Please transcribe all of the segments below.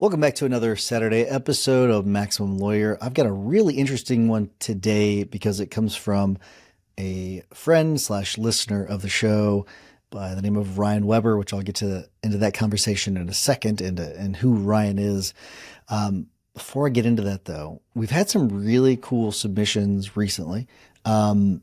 Welcome back to another Saturday episode of Maximum Lawyer. I've got a really interesting one today because it comes from a friend slash listener of the show by the name of Ryan Weber, which I'll get into that conversation in a second and who Ryan is. Before I get into that though, we've had some really cool submissions recently. I'm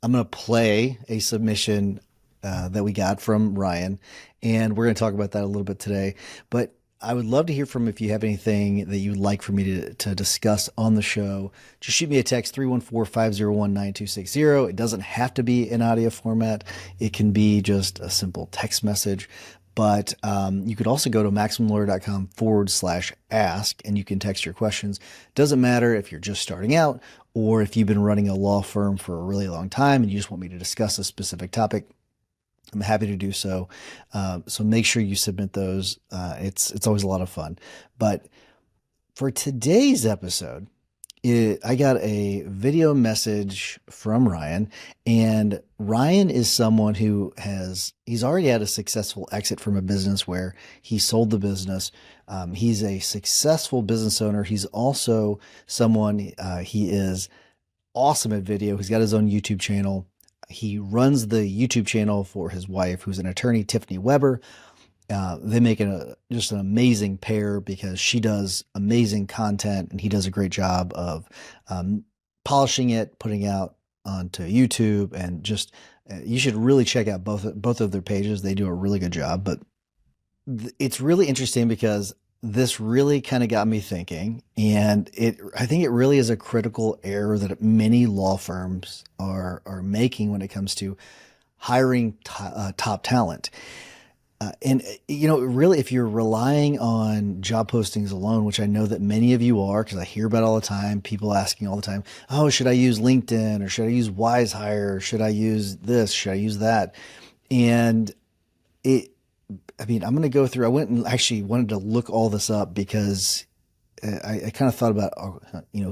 going to play a submission that we got from Ryan, and we're going to talk about that a little bit today. But I would love to hear from if you have anything that you'd like for me to discuss on the show. Just shoot me a text, 314-501-9260. It doesn't have to be in audio format. It can be just a simple text message. But you could also go to maximumlawyer.com/ask and you can text your questions. Doesn't matter if you're just starting out or if you've been running a law firm for a really long time and you just want me to discuss a specific topic. I'm happy to do so. So make sure you submit those. It's always a lot of fun. But for today's episode, I got a video message from Ryan, and Ryan is someone who he's already had a successful exit from a business where he sold the business. He's a successful business owner. He's also someone, he is awesome at video. He's got his own YouTube channel. He runs the YouTube channel for his wife, who's an attorney, Tiffany Weber. They make just an amazing pair because she does amazing content and he does a great job of polishing it, putting out onto YouTube, and just you should really check out both of their pages. They do a really good job. But it's really interesting because this really kind of got me thinking, and I think it really is a critical error that many law firms are making when it comes to hiring top talent. Really, if you're relying on job postings alone, which I know that many of you are, because I hear about it all the time, people asking all the time, oh, should I use LinkedIn or should I use WiseHire? Should I use this? Should I use that? And I'm going to go through, I went and actually wanted to look all this up because I kind of thought about,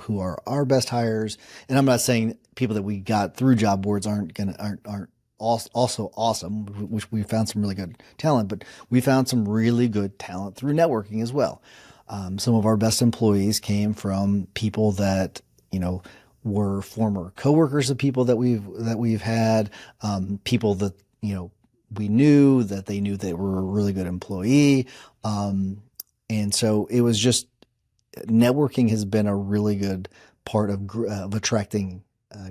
who are our best hires. And I'm not saying people that we got through job boards aren't also awesome, which we found some really good talent, but we found some really good talent through networking as well. Some of our best employees came from people that, were former coworkers of people that we've had, people that, we knew that they knew they were a really good employee. And so it was just, networking has been a really good part of attracting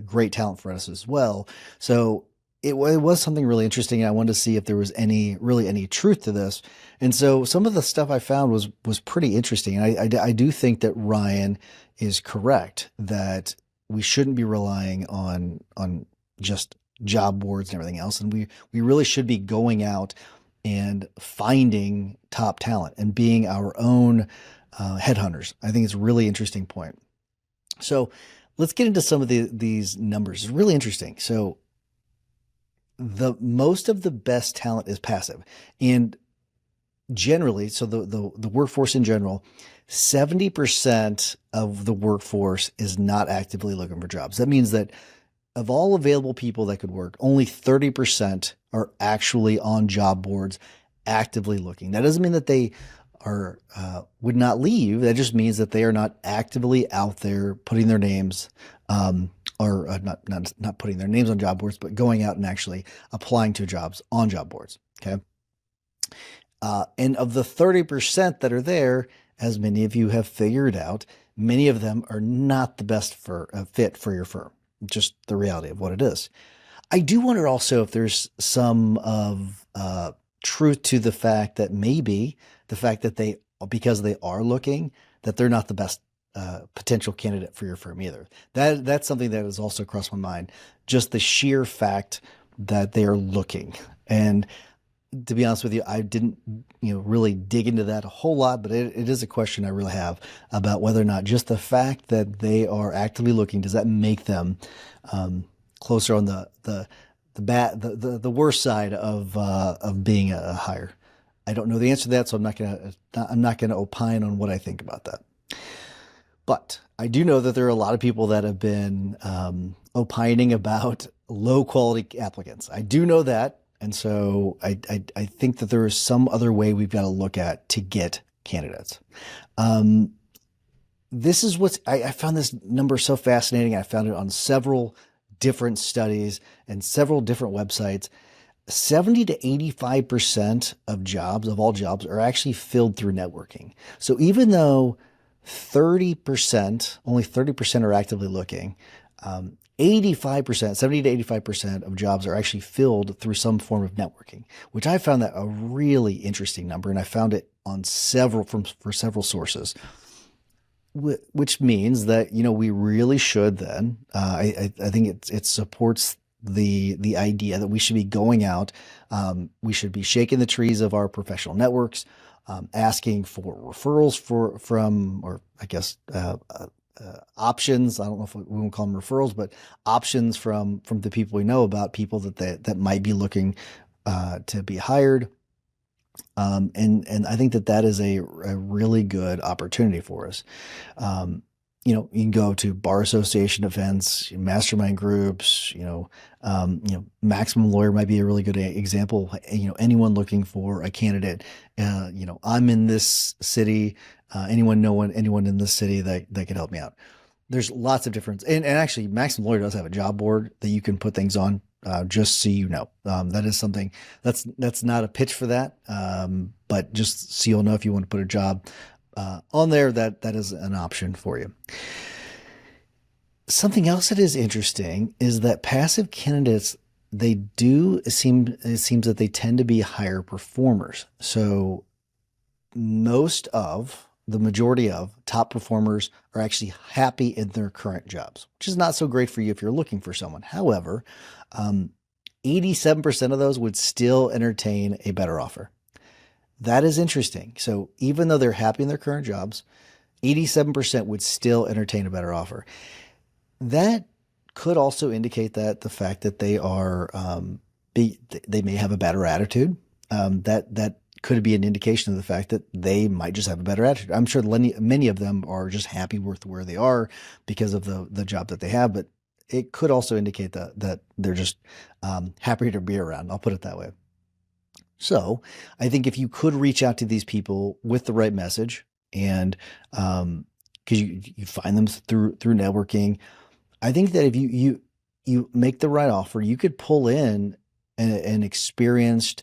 great talent for us as well. So it was something really interesting. And I wanted to see if there was any truth to this. And so some of the stuff I found was pretty interesting. And I do think that Ryan is correct that we shouldn't be relying on just job boards and everything else. And we really should be going out and finding top talent and being our own headhunters. I think it's a really interesting point. So let's get into some of these numbers. It's really interesting. So the most of the best talent is passive, and generally, so the workforce in general, 70% of the workforce is not actively looking for jobs. That means that of all available people that could work, only 30% are actually on job boards actively looking. That doesn't mean that they would not leave. That just means that they are not actively out there putting their names, or not putting their names on job boards, but going out and actually applying to jobs on job boards. Okay. And of the 30% that are there, as many of you have figured out, many of them are not the best fit for your firm. Just the reality of what it is. I do wonder also if there's some of truth to the fact that maybe the fact that because they are looking, that they're not the best potential candidate for your firm either. That's something that has also crossed my mind. Just the sheer fact that they are looking. And to be honest with you, I didn't, really dig into that a whole lot, but it is a question I really have about whether or not just the fact that they are actively looking, does that make them closer on the worst side of being a hire? I don't know the answer to that, so I'm not gonna opine on what I think about that. But I do know that there are a lot of people that have been opining about low quality applicants. I do know that. And so I think that there is some other way we've got to look at to get candidates. Um, this is I found this number so fascinating. I found it on several different studies and several different websites. 70 to 85% of jobs, of all jobs, are actually filled through networking. So even though 30%, only 30% are actively looking, 85%, 70 to 85% of jobs are actually filled through some form of networking, which I found that a really interesting number. And I found it on for several sources, which means that, we really should then, I think it supports the idea that we should be going out, we should be shaking the trees of our professional networks, asking for referrals from, or I guess, options. I don't know if we won't call them referrals, but options from the people we know about, people that might be looking to be hired. And I think that is a really good opportunity for us. You can go to bar association events, mastermind groups, Maximum Lawyer might be a really good example. Anyone looking for a candidate, I'm in this city, anyone in this city that could help me out. There's lots of different, and actually Maximum Lawyer does have a job board that you can put things on, just so you know. That is something that's not a pitch for that, but just so you'll know, if you want to put a job on there, that is an option for you. Something else that is interesting is that passive candidates, it seems that they tend to be higher performers. So the majority of top performers are actually happy in their current jobs, which is not so great for you if you're looking for someone. However, 87% of those would still entertain a better offer. That is interesting. So even though they're happy in their current jobs, 87% would still entertain a better offer. That could also indicate that the fact that they are, they may have a better attitude. That could be an indication of the fact that they might just have a better attitude. I'm sure many of them are just happy with where they are because of the job that they have, but it could also indicate that they're just happier to be around. I'll put it that way. So I think if you could reach out to these people with the right message, and because you find them through networking, I think that if you make the right offer, you could pull in an experienced,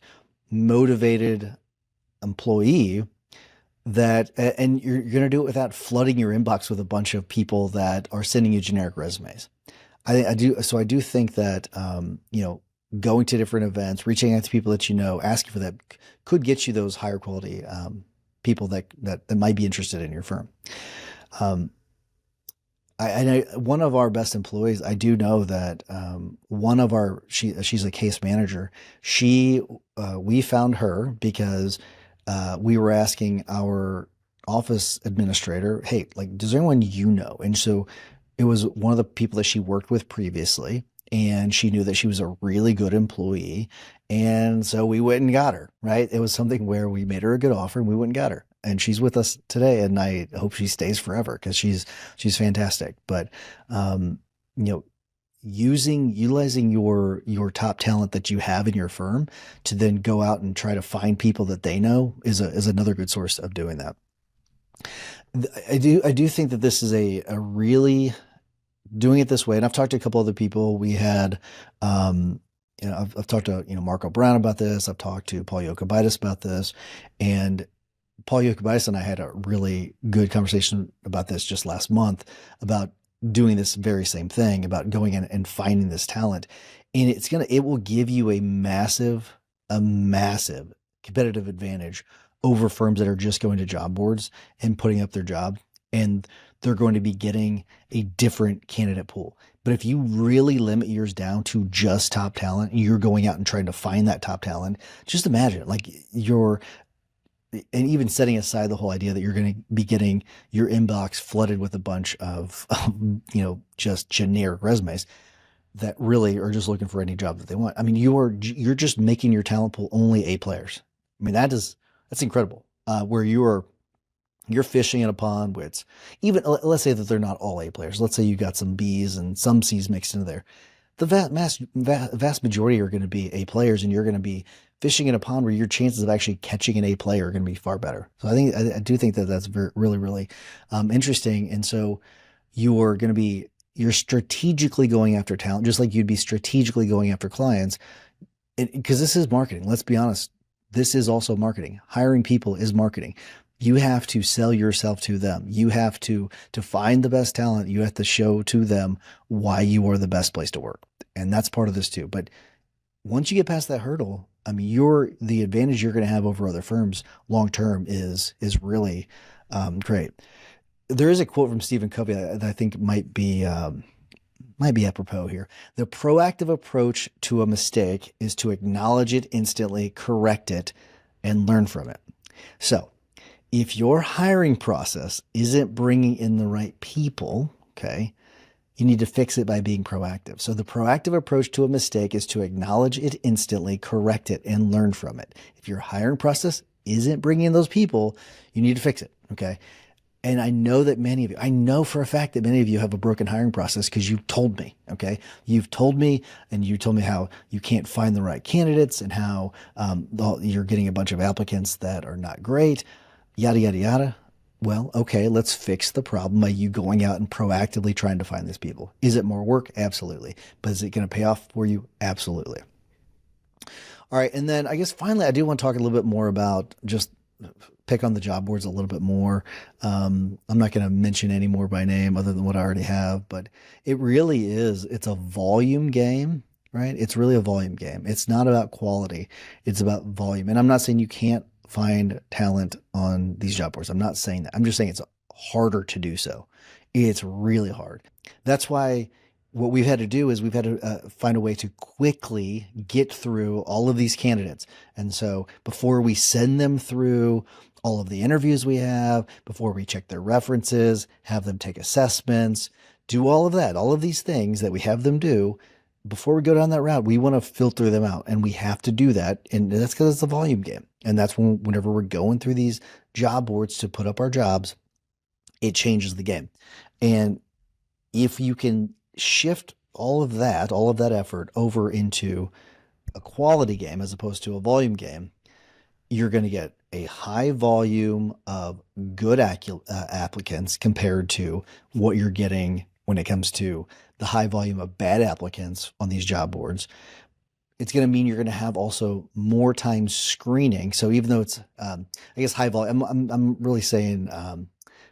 motivated employee and you're going to do it without flooding your inbox with a bunch of people that are sending you generic resumes. I do think that, going to different events, reaching out to people that asking for that could get you those higher quality people that might be interested in your firm. One of our best employees, I do know that she's a case manager. We found her because we were asking our office administrator, hey, like, does anyone know? And so it was one of the people that she worked with previously, and she knew that she was a really good employee. And so we went and got her, right? It was something where we made her a good offer and we went and got her. And she's with us today, and I hope she stays forever because she's fantastic. But utilizing your top talent that you have in your firm to then go out and try to find people that they know is another good source of doing that. I do think that this is a really doing it this way. And I've talked to a couple other people. We had, I've talked to, Marco Brown about this. I've talked to Paul Yokubaitis about this, and Paul Yokubaitis and I had a really good conversation about this just last month, about doing this very same thing, about going in and finding this talent. And it will give you a massive competitive advantage over firms that are just going to job boards and putting up their job, and they're going to be getting a different candidate pool. But if you really limit yours down to just top talent, you're going out and trying to find that top talent. Just imagine, like, and even setting aside the whole idea that you're going to be getting your inbox flooded with a bunch of, just generic resumes that really are just looking for any job that they want. I mean, you're just making your talent pool only A players. I mean, that's incredible. Where you're fishing in a pond where it's even, let's say that they're not all A players. Let's say you got some B's and some C's mixed into there. the vast majority are going to be A players, and you're going to be fishing in a pond where your chances of actually catching an A player are going to be far better. So I do think that that's really, really interesting. And so you're strategically going after talent, just like you'd be strategically going after clients, because this is marketing. Let's be honest. This is also marketing. Hiring people is marketing. You have to sell yourself to them. You have to find the best talent. You have to show to them why you are the best place to work. And that's part of this too. But once you get past that hurdle, I mean, the advantage you're going to have over other firms long term is really great. There is a quote from Stephen Covey that I think might be apropos here. The proactive approach to a mistake is to acknowledge it instantly, correct it, and learn from it. So, if your hiring process isn't bringing in the right people, okay, you need to fix it by being proactive. So the proactive approach to a mistake is to acknowledge it instantly, correct it, and learn from it. If your hiring process isn't bringing in those people, you need to fix it, okay? And I know for a fact that many of you have a broken hiring process because you told me, okay? You've told me, and you told me how you can't find the right candidates and how you're getting a bunch of applicants that are not great, yada, yada, yada. Well, okay, let's fix the problem by you going out and proactively trying to find these people. Is it more work? Absolutely. But is it going to pay off for you? Absolutely. All right. And then I guess finally, I do want to talk a little bit more about just pick on the job boards a little bit more. I'm not going to mention any more by name other than what I already have, but it's a volume game, right? It's really a volume game. It's not about quality. It's about volume. And I'm not saying you can't find talent on these job boards. I'm not saying that. I'm just saying it's harder to do so. It's really hard. That's why what we've had to do is we've had to find a way to quickly get through all of these candidates. And so before we send them through all of the interviews we have, before we check their references, have them take assessments, do all of that, all of these things that we have them do, before we go down that route, we want to filter them out, and we have to do that. And that's because it's a volume game. And that's whenever we're going through these job boards to put up our jobs, it changes the game. And if you can shift all of that effort over into a quality game as opposed to a volume game, you're going to get a high volume of good applicants compared to what you're getting when it comes to the high volume of bad applicants on these job boards. It's going to mean you're going to have also more time screening. So even though it's, I guess high volume, I'm really saying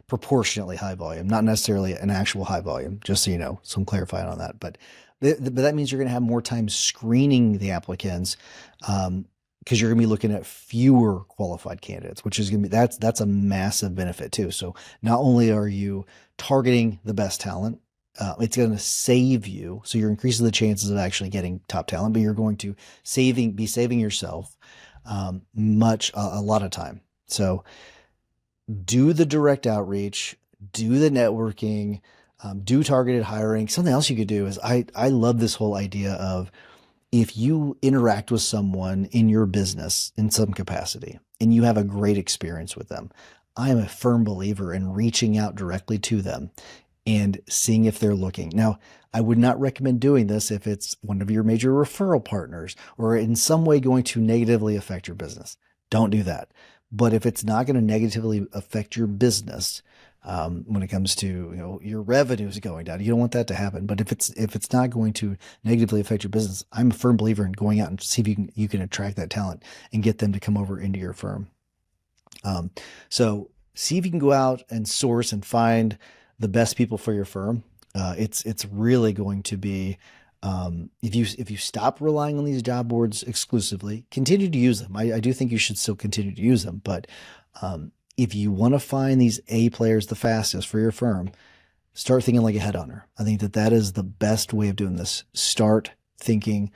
proportionately high volume, not necessarily an actual high volume, just so you know. So I'm clarifying on that. But that means you're going to have more time screening the applicants because you're going to be looking at fewer qualified candidates, which is going to be, that's a massive benefit too. So not only are you targeting the best talent, it's going to save you. So you're increasing the chances of actually getting top talent, but you're going to be saving yourself a lot of time. So do the direct outreach, do the networking, do targeted hiring. Something else you could do is I love this whole idea of if you interact with someone in your business in some capacity and you have a great experience with them, I am a firm believer in reaching out directly to them and seeing if they're looking. Now, I would not recommend doing this if it's one of your major referral partners or in some way going to negatively affect your business. Don't do that. But if it's not going to negatively affect your business, when it comes to your revenues going down, you don't want that to happen. But if it's not going to negatively affect your business, I'm a firm believer in going out and see if you can attract that talent and get them to come over into your firm. So see if you can go out and source and find the best people for your firm. It's really going to be, if you stop relying on these job boards exclusively, continue to use them. I do think you should still continue to use them, but if you want to find these A players the fastest for your firm, start thinking like a headhunter. I think that is the best way of doing this. Start thinking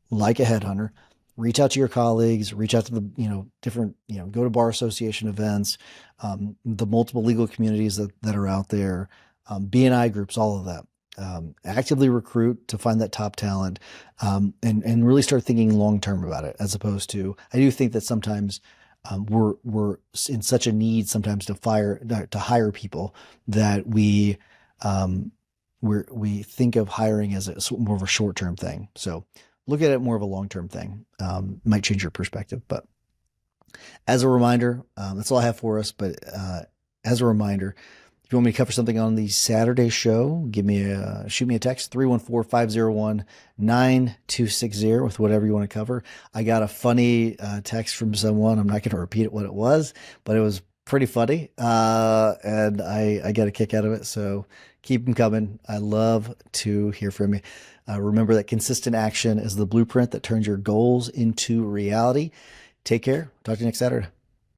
like a headhunter. Reach out to your colleagues, reach out to the, different, go to bar association events, the multiple legal communities that are out there, BNI groups, all of that. Actively recruit to find that top talent, and really start thinking long-term about it, as opposed to, I do think that sometimes we're in such a need sometimes to hire people that we we think of hiring as more of a short-term thing. So look at it more of a long-term thing. Might change your perspective. But as a reminder, that's all I have for us. But as a reminder, if you want me to cover something on the Saturday show, shoot me a text, 314-501-9260 with whatever you want to cover. I got a funny text from someone. I'm not going to repeat what it was, but it was pretty funny. And I got a kick out of it. So keep them coming. I love to hear from you. Remember that consistent action is the blueprint that turns your goals into reality. Take care. Talk to you next Saturday.